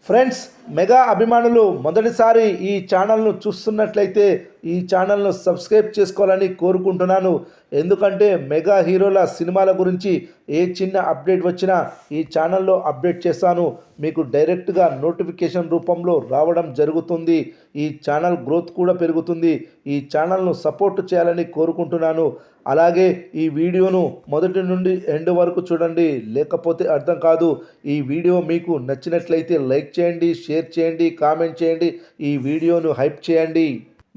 Friends, mega అభిమానులు మొదటిసారి ఈ ఛానల్ను చూస్తున్నట్లయితే ఈ ఛానల్ను సబ్స్క్రైబ్ చేసుకోవాలని కోరుకుంటున్నాను. ఎందుకంటే మెగా హీరోల సినిమాల గురించి ఏ చిన్న అప్డేట్ వచ్చినా ఈ ఛానల్లో అప్డేట్ చేస్తాను. మీకు డైరెక్ట్గా నోటిఫికేషన్ రూపంలో రావడం జరుగుతుంది. ఈ ఛానల్ గ్రోత్ కూడా పెరుగుతుంది. ఈ ఛానల్ను సపోర్ట్ చేయాలని కోరుకుంటున్నాను. అలాగే ఈ వీడియోను మొదటి నుండి ఎండ్ వరకు చూడండి, లేకపోతే అర్థం కాదు. ఈ వీడియో మీకు నచ్చినట్లయితే లైక్ చేయండి, షేర్ చేయండి, కామెంట్ చేయండి, ఈ వీడియోను హైప్ చేయండి.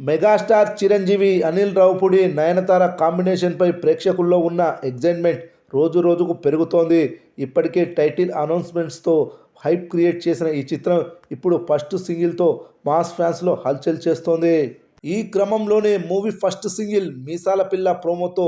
మెగాస్టార్ చిరంజీవి, అనిల్ రావుపూడి, నయనతార కాంబినేషన్పై ప్రేక్షకుల్లో ఉన్న ఎగ్జైట్మెంట్ రోజు రోజుకు పెరుగుతోంది. ఇప్పటికే టైటిల్ అనౌన్స్మెంట్స్తో హైప్ క్రియేట్ చేసిన ఈ చిత్రం ఇప్పుడు ఫస్ట్ సింగిల్తో మాస్ ఫ్యాన్స్లో హల్చల్ చేస్తోంది. ఈ క్రమంలోనే మూవీ ఫస్ట్ సింగిల్ మీసాల పిల్ల ప్రోమోతో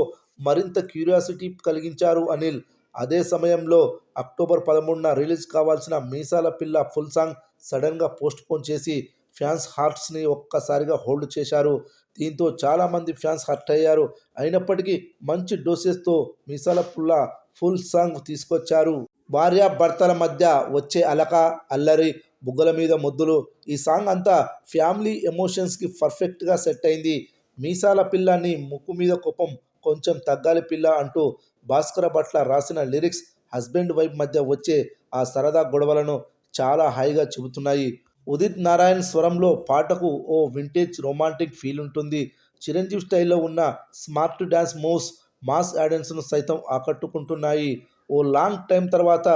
మరింత క్యూరియాసిటీ కలిగించారు అనిల్. అదే సమయంలో అక్టోబర్ 13న రిలీజ్ కావాల్సిన మీసాల పిల్ల ఫుల్ సాంగ్ సడన్గా పోస్ట్పోన్ చేసి ఫ్యాన్స్ హార్ట్స్ని ఒక్కసారిగా హోల్డ్ చేశారు. దీంతో చాలామంది ఫ్యాన్స్ హర్ట్ అయ్యారు. అయినప్పటికీ మంచి డోసెస్తో మీసాల పుల్ల ఫుల్ సాంగ్ తీసుకొచ్చారు. భార్యాభర్తల మధ్య వచ్చే అలక, అల్లరి, బుగ్గల మీద ముద్దులు, ఈ సాంగ్ అంతా ఫ్యామిలీ ఎమోషన్స్కి పర్ఫెక్ట్గా సెట్ అయింది. మీసాల పిల్లని ముక్కు మీద కోపం కొంచెం తగ్గాలి పిల్ల అంటూ భాస్కర భట్ల రాసిన లిరిక్స్ హస్బెండ్ వైఫ్ మధ్య వచ్చే ఆ సరదా గొడవలను చాలా హాయిగా చెబుతున్నాయి. ఉదిత్ నారాయణ్ స్వరంలో పాటకు ఓ వింటేజ్ రొమాంటిక్ ఫీల్ ఉంటుంది. చిరంజీవి స్టైల్లో ఉన్న స్మార్ట్ డ్యాన్స్ మూవ్స్ మాస్ ఆడియన్స్ను సైతం ఆకట్టుకుంటున్నాయి. ఓ లాంగ్ టైం తర్వాత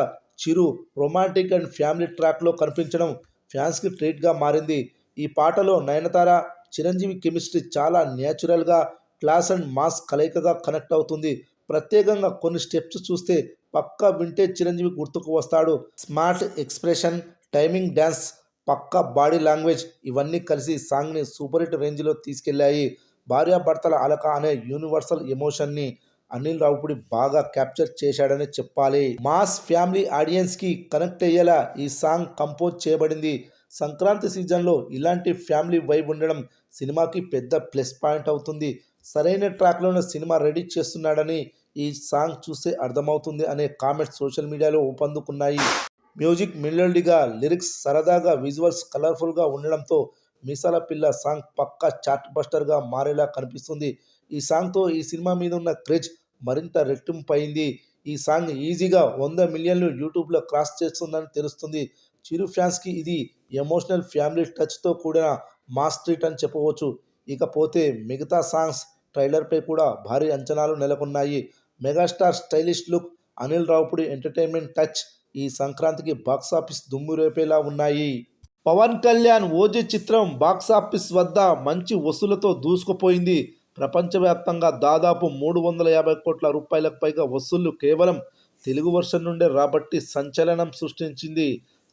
చిరు రొమాంటిక్ అండ్ ఫ్యామిలీ ట్రాక్లో కనిపించడం ఫ్యాన్స్కి ట్రీట్గా మారింది. ఈ పాటలో నయనతార, చిరంజీవి కెమిస్ట్రీ చాలా న్యాచురల్గా, క్లాస్ అండ్ మాస్ కలయికగా కనెక్ట్ అవుతుంది. ప్రత్యేకంగా కొన్ని స్టెప్స్ చూస్తే పక్కా వింటేజ్ చిరంజీవి గుర్తుకు వస్తాడు. స్మార్ట్ ఎక్స్ప్రెషన్, టైమింగ్, డ్యాన్స్, పక్కా బాడీ లాంగ్వేజ్ ఇవన్నీ కలిసి సాంగ్ని సూపర్ హిట్ రేంజ్లో తీసుకెళ్లాయి. భార్యాభర్తల అలక అనే యూనివర్సల్ ఎమోషన్ని అనిల్ రావుపూడి బాగా క్యాప్చర్ చేశాడని చెప్పాలి. మాస్ ఫ్యామిలీ ఆడియన్స్కి కనెక్ట్ అయ్యేలా ఈ సాంగ్ కంపోజ్ చేయబడింది. సంక్రాంతి సీజన్లో ఇలాంటి ఫ్యామిలీ వైబ్ ఉండడం సినిమాకి పెద్ద ప్లస్ పాయింట్ అవుతుంది. సరైన ట్రాక్లోనే సినిమా రెడీ చేస్తున్నాడని ఈ సాంగ్ చూస్తే అర్థమవుతుంది అనే కామెంట్స్ సోషల్ మీడియాలో ఊపందుకున్నాయి. మ్యూజిక్ మెలోడీగా, లిరిక్స్ సరదాగా, విజువల్స్ కలర్ఫుల్గా ఉండడంతో మీసాల పిల్ల సాంగ్ పక్కా చార్ట్ బస్టర్గా మారేలా కనిపిస్తుంది. ఈ సాంగ్తో ఈ సినిమా మీద ఉన్న క్రేజ్ మరింత రెట్టింపైంది. ఈ సాంగ్ ఈజీగా 100 మిలియన్లు యూట్యూబ్లో క్రాస్ చేస్తుందని తెలుస్తుంది. చిరు ఫ్యాన్స్కి ఇది ఎమోషనల్ ఫ్యామిలీ టచ్తో కూడిన మాస్ ట్రీట్ అని చెప్పవచ్చు. ఇకపోతే మిగతా సాంగ్స్ ట్రైలర్పై కూడా భారీ అంచనాలు నెలకొన్నాయి. Megastar stylish look, Anil Ravipudi entertainment touch ఈ సంక్రాంతికి బాక్సాఫీస్ దుమ్ము రేపేలా ఉన్నాయి. పవన్ కళ్యాణ్ ఓజీ చిత్రం బాక్సాఫీస్ వద్ద మంచి వసూళ్లతో దూసుకుపోయింది. ప్రపంచవ్యాప్తంగా దాదాపు 350 కోట్ల రూపాయలకు పైగా వసూళ్లు కేవలం తెలుగు వర్షన్ నుండే రాబట్టి సంచలనం సృష్టించింది.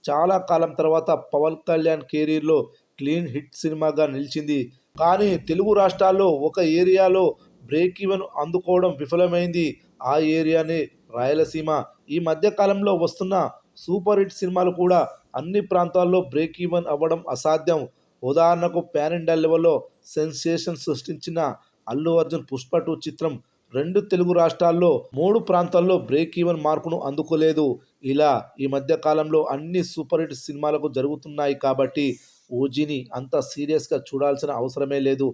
చాలా కాలం తర్వాత పవన్ కళ్యాణ్ కెరీర్లో క్లీన్ హిట్ సినిమాగా నిలిచింది. కానీ తెలుగు రాష్ట్రాల్లో ఒక ఏరియాలో బ్రేక్ ఈవెన్ అందుకోవడం విఫలమైంది. ఆ ఏరియానే రాయలసీమ. ఈ మధ్య కాలంలో వస్తున్న సూపర్ హిట్ సినిమాలు కూడా అన్ని ప్రాంతాల్లో బ్రేక్ ఈవెన్ అవ్వడం అసాధ్యం. ఉదాహరణకు పాన్ ఇండియా లెవెల్లో సెన్సేషన్ సృష్టించిన అల్లు అర్జున్ పుష్ప 2 చిత్రం 2 తెలుగు రాష్ట్రాల్లో 3 ప్రాంతాల్లో బ్రేక్ ఈవెన్ మార్కును అందుకోలేదు. ఇలా ఈ మధ్య కాలంలో అన్ని సూపర్ హిట్ సినిమాలకు జరుగుతున్నాయి కాబట్టి ఓజీని అంత సీరియస్గా చూడాల్సిన అవసరమే లేదు.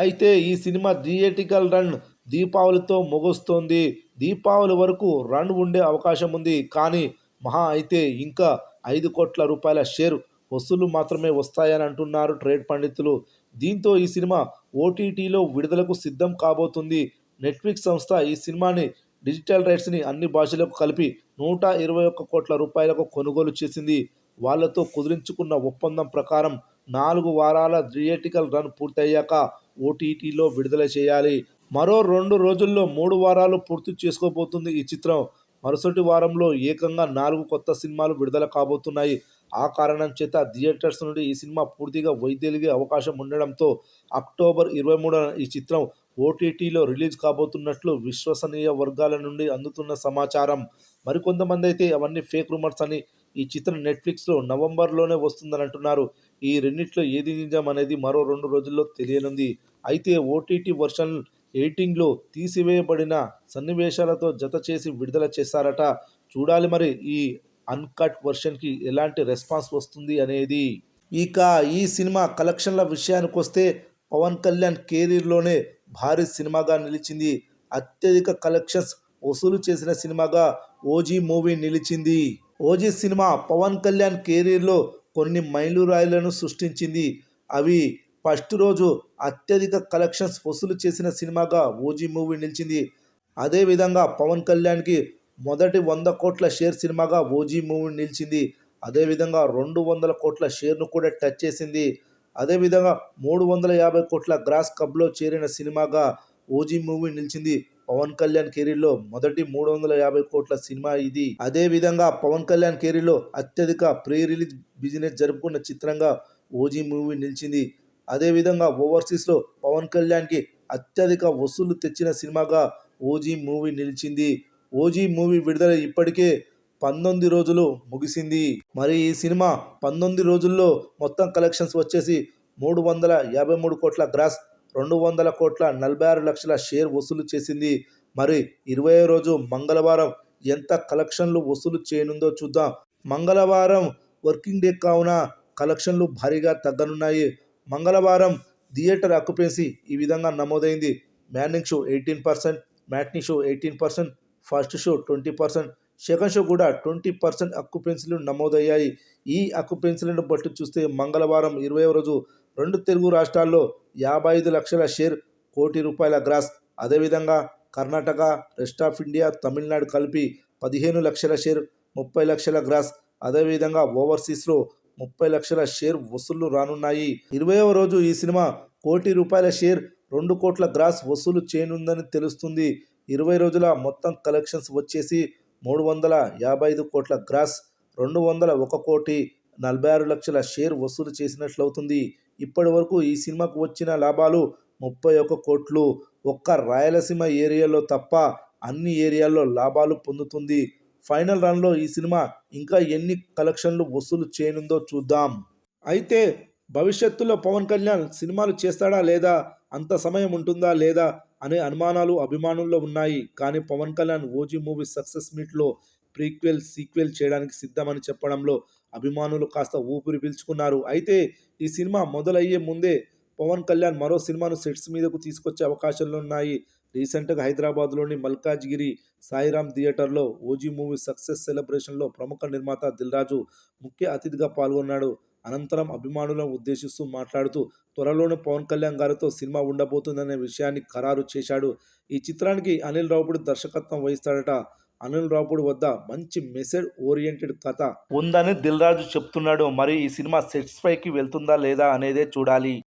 అయితే ఈ సినిమా థియేట్రికల్ రన్ దీపావళితో ముగుస్తోంది. దీపావళి వరకు రన్ ఉండే అవకాశం ఉంది. కానీ మహా అయితే ఇంకా 5 కోట్ల రూపాయల షేర్ వసూళ్లు మాత్రమే వస్తాయని అంటున్నారు ట్రేడ్ పండితులు. దీంతో ఈ సినిమా ఓటీటీలో విడుదలకు సిద్ధం కాబోతుంది. నెట్ఫ్లిక్స్ సంస్థ ఈ సినిమాని డిజిటల్ రైట్స్ని అన్ని భాషలకు కలిపి 121 కోట్ల రూపాయలకు కొనుగోలు చేసింది. వాళ్లతో కుదిరించుకున్న ఒప్పందం ప్రకారం 4 వారాల థియేట్రికల్ రన్ పూర్తయ్యాక ఓటీటీలో విడుదల చేయాలి. మరో 2 రోజుల్లో 3 వారాలు పూర్తి చేసుకోబోతుంది ఈ చిత్రం. మరుసటి వారంలో ఏకంగా 4 కొత్త సినిమాలు విడుదల కాబోతున్నాయి. ఆ కారణం చేత థియేటర్స్ నుండి ఈ సినిమా పూర్తిగా వైదొలిగే అవకాశం ఉండడంతో అక్టోబర్ 23న ఈ చిత్రం ఓటీటీలో రిలీజ్ కాబోతున్నట్లు విశ్వసనీయ వర్గాల నుండి అందుతున్న సమాచారం. మరికొంతమంది అయితే అవన్నీ ఫేక్ రూమర్స్ అని, ఈ చిత్రం నెట్ఫ్లిక్స్లో నవంబర్లోనే వస్తుందని అంటున్నారు. ఈ రెండిట్లో ఏది నిజం అనేది మరో 2 రోజుల్లో తెలియనుంది. అయితే ఓటీటీ వర్షన్ ఎడిటింగ్లో తీసివేయబడిన సన్నివేశాలతో జత చేసి విడుదల చేశారట. చూడాలి మరి ఈ అన్‌కట్ వర్షన్‌కి ఎలాంటి రెస్పాన్స్ వస్తుంది అనేది. ఇక ఈ సినిమా కలెక్షన్ల విషయానికొస్తే పవన్ కళ్యాణ్ కెరీర్‌లోనే భారీ సినిమాగా నిలిచింది. అత్యధిక కలెక్షన్స్ వసూలు చేసిన సినిమాగా 'ఓజీ' మూవీ నిలిచింది. 'ఓజీ' సినిమా పవన్ కళ్యాణ్ కెరీర్‌లో కొన్ని మైలురాయిలను సృష్టించింది. అవి ఫస్ట్ రోజు అత్యధిక కలెక్షన్స్ వసూలు చేసిన సినిమాగా 'ఓజీ' మూవీ నిలిచింది. అదేవిధంగా పవన్ కళ్యాణ్‌కి మొదటి 100 కోట్ల షేర్ సినిమాగా 'ఓజీ' మూవీ నిలిచింది. అదేవిధంగా 200 కోట్ల షేర్ను కూడా టచ్ చేసింది. అదేవిధంగా 350 కోట్ల గ్రాస్ క్లబ్‌లో చేరిన సినిమాగా 'ఓజీ' మూవీ నిలిచింది. పవన్ కళ్యాణ్ కెరీర్‌లో మొదటి 350 కోట్ల సినిమా ఇది. అదేవిధంగా పవన్ కళ్యాణ్ కెరీర్‌లో అత్యధిక ప్రీ రిలీజ్ బిజినెస్ జరుపుకున్న చిత్రంగా 'ఓజీ' మూవీ నిలిచింది. అదేవిధంగా ఓవర్సీస్‌లో పవన్ కళ్యాణ్‌కి అత్యధిక వసూళ్లు తెచ్చిన సినిమాగా 'ఓజీ' మూవీ నిలిచింది. 'ఓజీ' మూవీ విడుదల ఇప్పటికే 19 రోజులు ముగిసింది. మరి ఈ సినిమా 19 రోజుల్లో మొత్తం కలెక్షన్స్ వచ్చేసి 353 కోట్ల గ్రాస్, 200 కోట్ల 46 లక్షల షేర్ వసూలు చేసింది. మరి 20వ రోజు మంగళవారం ఎంత కలెక్షన్లు వసూలు చేయనుందో చూద్దాం. మంగళవారం వర్కింగ్ డే కావున కలెక్షన్లు భారీగా తగ్గనున్నాయి. మంగళవారం థియేటర్ ఆక్యుపెన్సీ ఈ విధంగా నమోదైంది. Morning show 18%, matinee show 18%, first show 20%, second show కూడా 20% ఆక్యుపెన్సీలు నమోదయ్యాయి. ఈ ఆక్యుపెన్సీలను బట్టి చూస్తే మంగళవారం 20వ రోజు 2 తెలుగు రాష్ట్రాల్లో 55 లక్షల షేర్, ₹1,00,00,000 గ్రాస్. అదేవిధంగా Karnataka, rest of India, Tamil కలిపి 15 లక్షల షేర్, 30 లక్షల గ్రాస్. అదేవిధంగా ఓవర్సీస్లో 30 లక్షల షేర్ వసూళ్లు రానున్నాయి. 20వ రోజు ఈ సినిమా ₹1,00,00,000 షేర్, 2 కోట్ల గ్రాస్ వసూలు చేయనుందని తెలుస్తుంది. 20 రోజుల మొత్తం కలెక్షన్స్ వచ్చేసి 355 కోట్ల గ్రాస్, 201,46 లక్షల షేర్ వసూలు చేసినట్లవుతుంది. ఇప్పటి వరకు ఈ సినిమాకు వచ్చిన లాభాలు 31 కోట్లు. ఒక్క రాయలసీమ ఏరియాలో తప్ప అన్ని ఏరియాల్లో లాభాలు పొందుతుంది. ఫైనల్ రన్లో ఈ సినిమా ఇంకా ఎన్ని కలెక్షన్లు వసూలు చేయనుందో చూద్దాం. అయితే భవిష్యత్తులో పవన్ కళ్యాణ్ సినిమాలు చేస్తాడా లేదా, అంత సమయం ఉంటుందా లేదా అనే అనుమానాలు అభిమానుల్లో ఉన్నాయి. కానీ Pawan Kalyan 'OG' movie success మీట్లో ప్రీక్వెల్, సీక్వెల్ చేయడానికి సిద్ధమని చెప్పడంలో అభిమానులు కాస్త ఊపిరి పీల్చుకున్నారు. అయితే ఈ సినిమా మొదలయ్యే ముందే పవన్ కళ్యాణ్ మరో సినిమాను సెట్స్ మీదకు తీసుకొచ్చే అవకాశాలున్నాయి. రీసెంట్గా హైదరాబాద్లోని మల్కాజ్గిరి సాయిరామ్ థియేటర్లో 'ఓజీ' మూవీ సక్సెస్ సెలబ్రేషన్లో ప్రముఖ నిర్మాత దిల్రాజు ముఖ్య అతిథిగా పాల్గొన్నాడు. అనంతరం అభిమానులను ఉద్దేశిస్తూ మాట్లాడుతూ త్వరలోనే పవన్ కళ్యాణ్ గారితో సినిమా ఉండబోతుందనే విషయాన్ని ఖరారు చేశాడు. ఈ చిత్రానికి అనిల్ రావిపూడి దర్శకత్వం వహిస్తాడట. అనిల్ రావిపూడి వద్ద మంచి మెసేజ్ ఓరియంటెడ్ కథ ఉందని దిల్రాజు చెప్తున్నాడు. మరి ఈ సినిమా సెట్స్ పైకి వెళ్తుందా లేదా అనేదే చూడాలి.